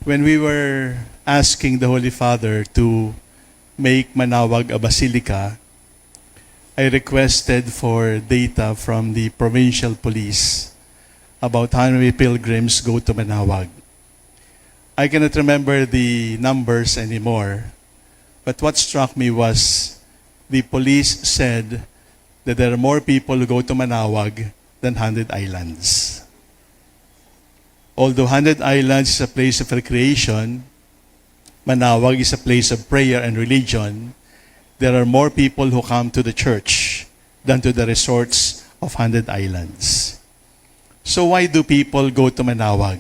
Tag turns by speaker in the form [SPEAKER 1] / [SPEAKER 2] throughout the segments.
[SPEAKER 1] When we were asking the Holy Father to make Manaoag a basilica, I requested for data from the provincial police about how many pilgrims go to Manaoag. I cannot remember the numbers anymore, but what struck me was the police said that there are more people who go to Manaoag than 100 Islands. Although 100 Islands is a place of recreation, Manaoag is a place of prayer and religion, there are more people who come to the church than to the resorts of 100 Islands. So why do people go to Manaoag?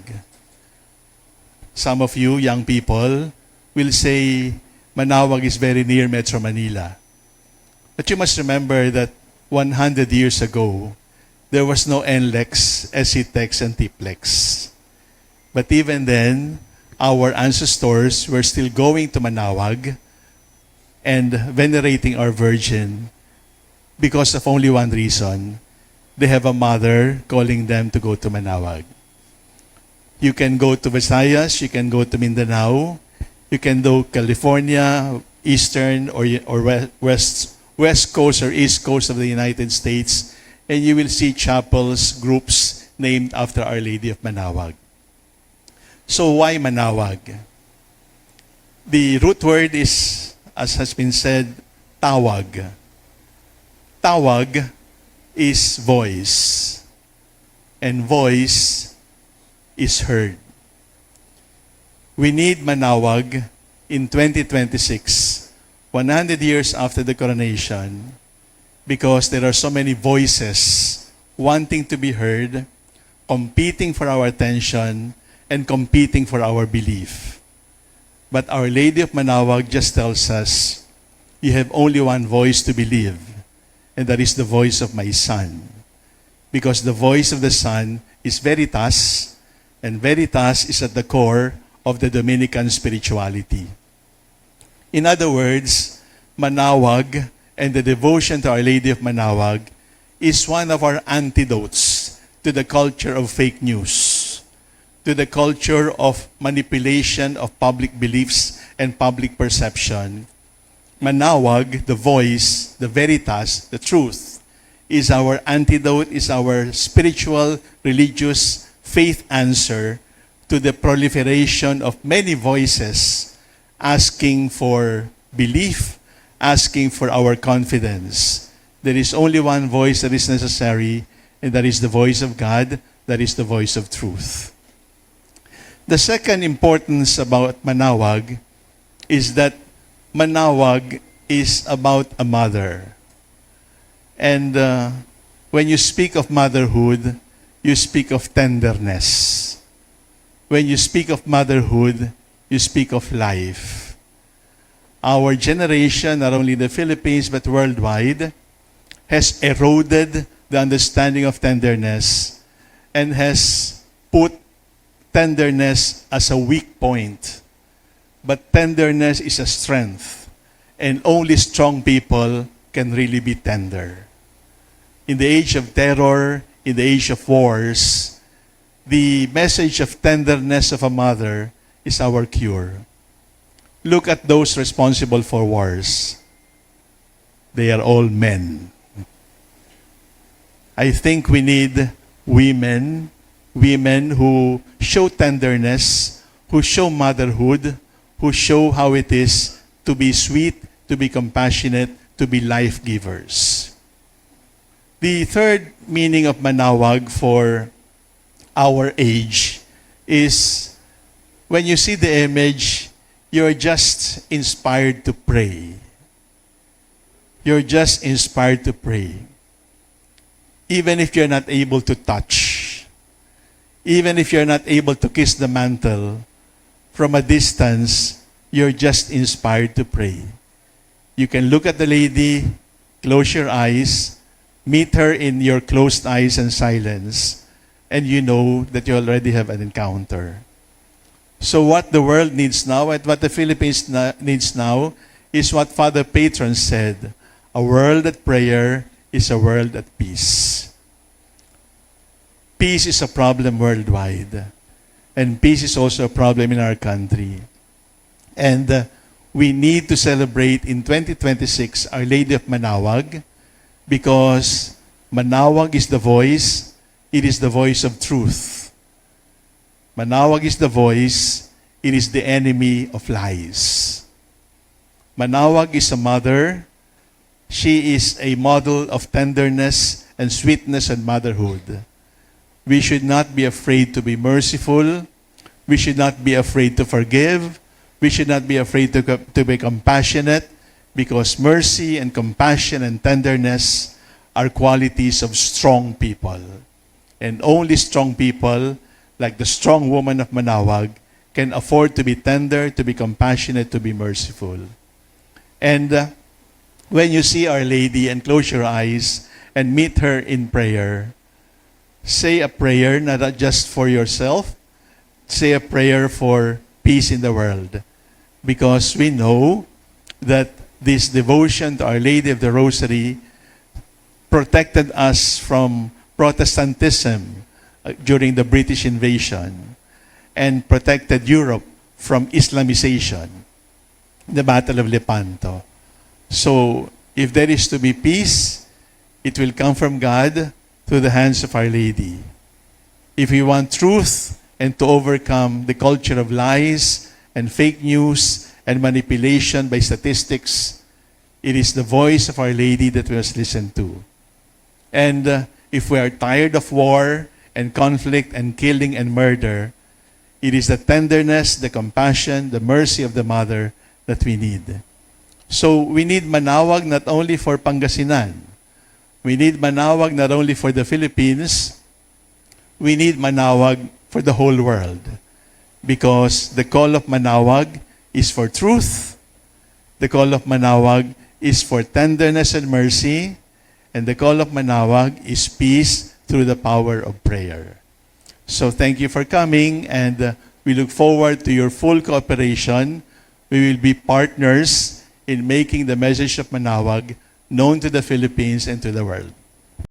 [SPEAKER 1] Some of you, young people, will say Manaoag is very near Metro Manila. But you must remember that 100 years ago, there was no NLEX, SCTEX, and TPLEX. But even then, our ancestors were still going to Manaoag and venerating our Virgin because of only one reason. They have a mother calling them to go to Manaoag. You can go to Visayas, you can go to Mindanao, you can do California, Eastern or West Coast or East Coast of the United States, and you will see chapels, groups named after Our Lady of Manaoag. So why Manaoag? The root word is, as has been said, tawag. Tawag is voice, and voice is heard. We need Manaoag in 2026, 100 years after the coronation, because there are so many voices wanting to be heard, competing for our attention, and competing for our belief. But Our Lady of Manaoag just tells us, you have only one voice to believe, and that is the voice of my Son. Because the voice of the Son is Veritas, and Veritas is at the core of the Dominican spirituality. In other words, Manaoag and the devotion to Our Lady of Manaoag is one of our antidotes to the culture of fake news, to the culture of manipulation of public beliefs and public perception. Manaoag, the voice, the Veritas, the truth, is our antidote, is our spiritual, religious, faith answer to the proliferation of many voices asking for belief, asking for our confidence. There is only one voice that is necessary, and that is the voice of God, that is the voice of truth. The second importance about Manaoag is that Manaoag is about a mother. And when you speak of motherhood, you speak of tenderness. When you speak of motherhood, you speak of life. Our generation, not only in the Philippines but worldwide, has eroded the understanding of tenderness and has put tenderness as a weak point. But tenderness is a strength, and only strong people can really be tender. In the age of terror, in the age of wars, the message of tenderness of a mother is our cure. Look at those responsible for wars. They are all men. I think we need women who show tenderness, who show motherhood, who show how it is to be sweet, to be compassionate, to be life givers. The third meaning of Manaoag for our age is when you see the image, you're just inspired to pray. You're just inspired to pray. Even if you're not able to touch, even if you're not able to kiss the mantle, from a distance, you're just inspired to pray. You can look at the lady, close your eyes, meet her in your closed eyes and silence, and you know that you already have an encounter. So what the world needs now and what the Philippines needs now is what Father Patron said, a world at prayer is a world at peace. Peace is a problem worldwide. And peace is also a problem in our country. And we need to celebrate in 2026 Our Lady of Manaoag, because Manaoag is the voice, it is the voice of truth. Manaoag is the voice, it is the enemy of lies. Manaoag is a mother. She is a model of tenderness and sweetness and motherhood. We should not be afraid to be merciful. We should not be afraid to forgive. We should not be afraid to be compassionate, because mercy and compassion and tenderness are qualities of strong people. And only strong people, like the strong woman of Manaoag, can afford to be tender, to be compassionate, to be merciful. And when you see Our Lady and close your eyes and meet her in prayer, say a prayer not just for yourself, say a prayer for peace in the world. Because we know that this devotion to Our Lady of the Rosary protected us from Protestantism during the British invasion and protected Europe from Islamization, the Battle of Lepanto. So, if there is to be peace, it will come from God through the hands of Our Lady. If we want truth and to overcome the culture of lies and fake news and manipulation by statistics, it is the voice of Our Lady that we must listen to. And if we are tired of war and conflict and killing and murder, it is the tenderness, the compassion, the mercy of the Mother that we need. So we need Manaoag not only for Pangasinan. We need Manaoag not only for the Philippines. We need Manaoag for the whole world. Because the call of Manaoag is for truth. The call of Manaoag is for tenderness and mercy. And the call of Manaoag is peace through the power of prayer. So thank you for coming, and we look forward to your full cooperation. We will be partners in making the message of Manaoag known to the Philippines and to the world.